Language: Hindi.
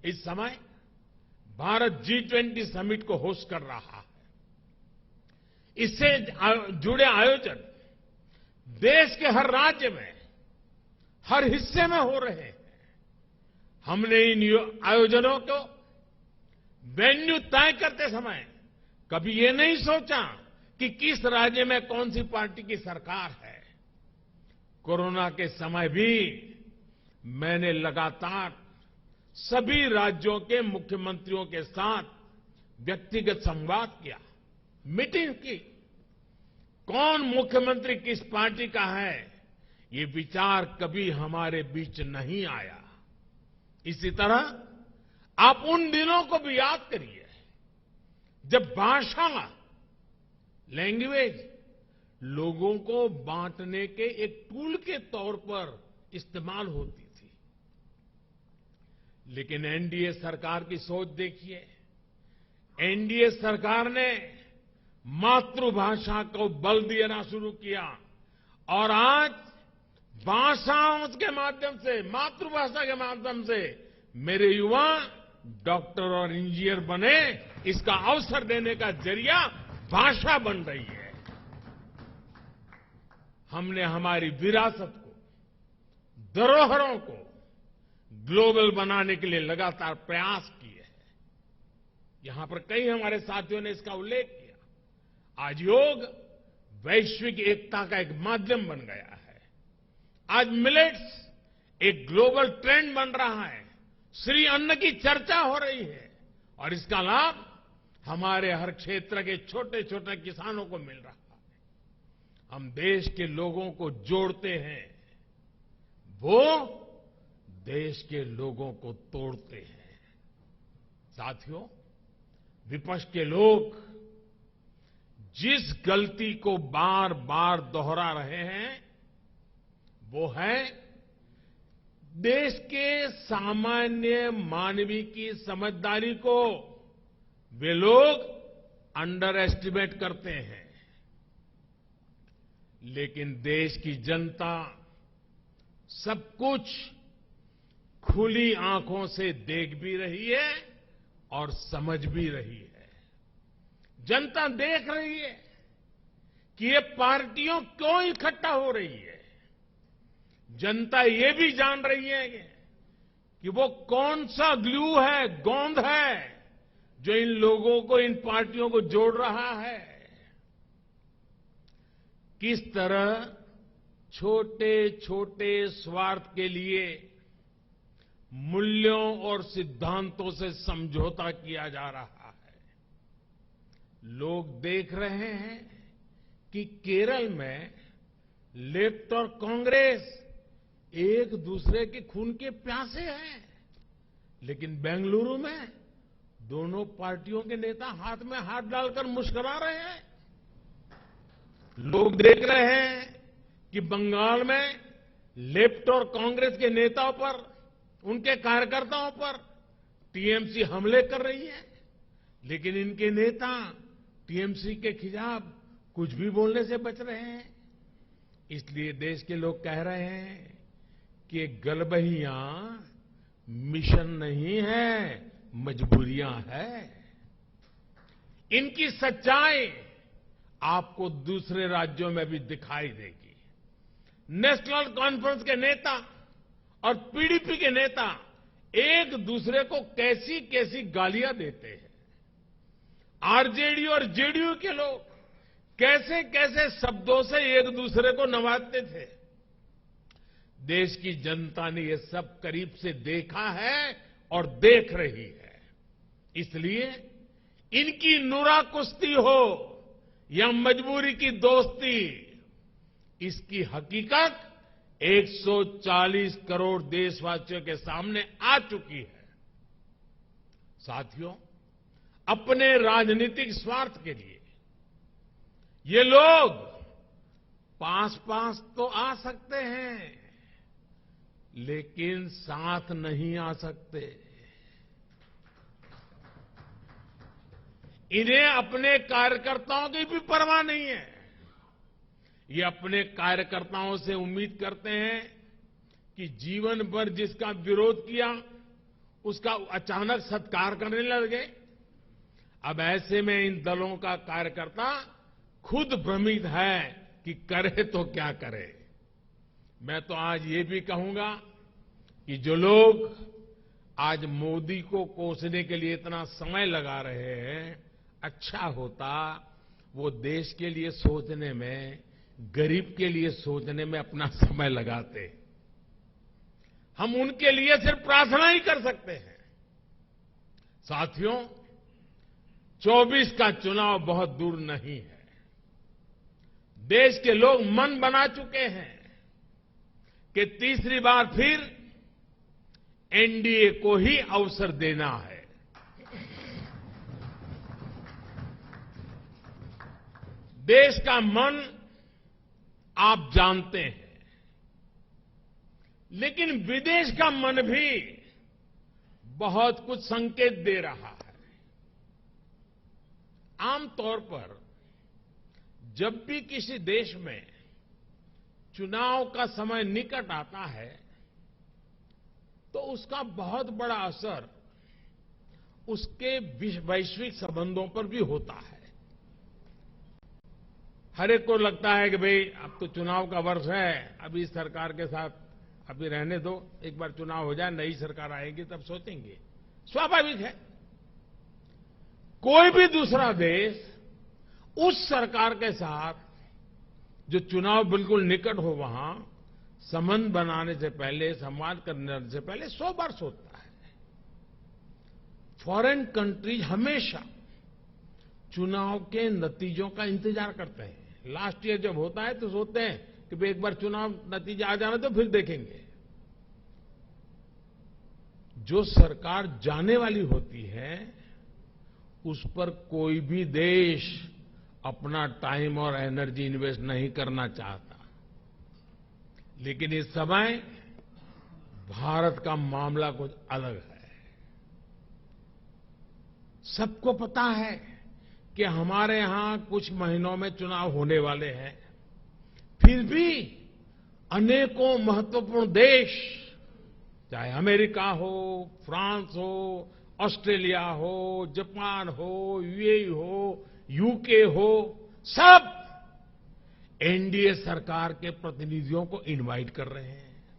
इस समय भारत G20 समिट को होस्ट कर रहा है। इससे जुड़े आयोजन देश के हर राज्य में, हर हिस्से में हो रहे हैं। हमने इन आयोजनों को वेन्यू तय करते समय कभी ये नहीं सोचा कि किस राज्य में कौन सी पार्टी की सरकार है। कोरोना के समय भी मैंने लगातार सभी राज्यों के मुख्यमंत्रियों के साथ व्यक्तिगत संवाद किया, मीटिंग की। कौन मुख्यमंत्री किस पार्टी का है, ये विचार कभी हमारे बीच नहीं आया। इसी तरह आप उन दिनों को भी याद करिए जब भाषा, लैंग्वेज लोगों को बांटने के एक टूल के तौर पर इस्तेमाल होती थी। लेकिन एनडीए सरकार की सोच देखिए। एनडीए सरकार ने मातृभाषा को बल देना शुरू किया और आज भाषाओं के माध्यम से, मातृभाषा के माध्यम से मेरे युवा डॉक्टर और इंजीनियर बने, इसका अवसर देने का जरिया भाषा बन रही है। हमने हमारी विरासत को, धरोहरों को ग्लोबल बनाने के लिए लगातार प्रयास किए हैं। यहां पर कई हमारे साथियों ने इसका उल्लेख किया। आज योग वैश्विक एकता का एक माध्यम बन गया है। आज मिलेट्स एक ग्लोबल ट्रेंड बन रहा है। श्री अन्न की चर्चा हो रही है और इसका लाभ हमारे हर क्षेत्र के छोटे छोटे किसानों को मिल रहा है। हम देश के लोगों को जोड़ते हैं, वो देश के लोगों को तोड़ते हैं। साथियों, विपक्ष के लोग जिस गलती को बार बार दोहरा रहे हैं वो है देश के सामान्य मानवीय की समझदारी को वे लोग अंडर एस्टिमेट करते हैं। लेकिन देश की जनता सब कुछ खुली आंखों से देख भी रही है और समझ भी रही है। जनता देख रही है कि ये पार्टियां क्यों इकट्ठा हो रही है। जनता ये भी जान रही है कि वो कौन सा ग्लू है, गोंद है, जो इन लोगों को, इन पार्टियों को जोड़ रहा है। किस तरह छोटे छोटे स्वार्थ के लिए मूल्यों और सिद्धांतों से समझौता किया जा रहा है। लोग देख रहे हैं कि केरल में लेफ्ट और कांग्रेस एक दूसरे के खून के प्यासे हैं, लेकिन बेंगलुरु में दोनों पार्टियों के नेता हाथ में हाथ डालकर मुस्कुरा रहे हैं। लोग देख रहे हैं कि बंगाल में लेफ्ट और कांग्रेस के नेताओं पर, उनके कार्यकर्ताओं पर टीएमसी हमले कर रही है, लेकिन इनके नेता टीएमसी के खिलाफ कुछ भी बोलने से बच रहे हैं। इसलिए देश के लोग कह रहे हैं कि गलबहियां मिशन नहीं है, मजबूरियां है। इनकी सच्चाई आपको दूसरे राज्यों में भी दिखाई देगी। नेशनल कॉन्फ्रेंस के नेता और पीडीपी के नेता एक दूसरे को कैसी कैसी गालियां देते हैं। आरजेडी और जेडीयू के लोग कैसे कैसे शब्दों से एक दूसरे को नवाजते थे। देश की जनता ने ये सब करीब से देखा है और देख रही है। इसलिए इनकी नुरा कुश्ती हो या मजबूरी की दोस्ती, इसकी हकीकत 140 करोड़ देशवासियों के सामने आ चुकी है। साथियों, अपने राजनीतिक स्वार्थ के लिए ये लोग पास पास तो आ सकते हैं, लेकिन साथ नहीं आ सकते। इन्हें अपने कार्यकर्ताओं की भी परवाह नहीं है। ये अपने कार्यकर्ताओं से उम्मीद करते हैं कि जीवन भर जिसका विरोध किया उसका अचानक सत्कार करने लगे। अब ऐसे में इन दलों का कार्यकर्ता खुद भ्रमित है कि करे तो क्या करे। मैं तो आज ये भी कहूंगा कि जो लोग आज मोदी को कोसने के लिए इतना समय लगा रहे हैं, अच्छा होता वो देश के लिए सोचने में, गरीब के लिए सोचने में अपना समय लगाते। हम उनके लिए सिर्फ प्रार्थना ही कर सकते हैं। साथियों, 24 का चुनाव बहुत दूर नहीं है। देश के लोग मन बना चुके हैं कि तीसरी बार फिर एनडीए को ही अवसर देना है। देश का मन आप जानते हैं, लेकिन विदेश का मन भी बहुत कुछ संकेत दे रहा है। आमतौर पर जब भी किसी देश में चुनाव का समय निकट आता है तो उसका बहुत बड़ा असर उसके वैश्विक संबंधों पर भी होता है। हर एक को लगता है कि भाई अब तो चुनाव का वर्ष है, अभी सरकार के साथ अभी रहने दो, एक बार चुनाव हो जाए, नई सरकार आएगी तब सोचेंगे। स्वाभाविक है। कोई भी दूसरा देश उस सरकार के साथ जो चुनाव बिल्कुल निकट हो वहां संबंध बनाने से पहले, संवाद करने से पहले 100 बार सोचता है। फॉरेन कंट्रीज हमेशा चुनाव के नतीजों का इंतजार करते हैं। लास्ट ईयर जब होता है तो सोचते हैं कि भाई एक बार चुनाव नतीजा आ जाना तो फिर देखेंगे। जो सरकार जाने वाली होती है उस पर कोई भी देश अपना टाइम और एनर्जी इन्वेस्ट नहीं करना चाहता। लेकिन इस समय भारत का मामला कुछ अलग है। सबको पता है कि हमारे यहां कुछ महीनों में चुनाव होने वाले हैं, फिर भी अनेकों महत्वपूर्ण देश, चाहे अमेरिका हो, फ्रांस हो, ऑस्ट्रेलिया हो, जापान हो, यूएई हो, यूके हो, सब एनडीए सरकार के प्रतिनिधियों को इनवाइट कर रहे हैं।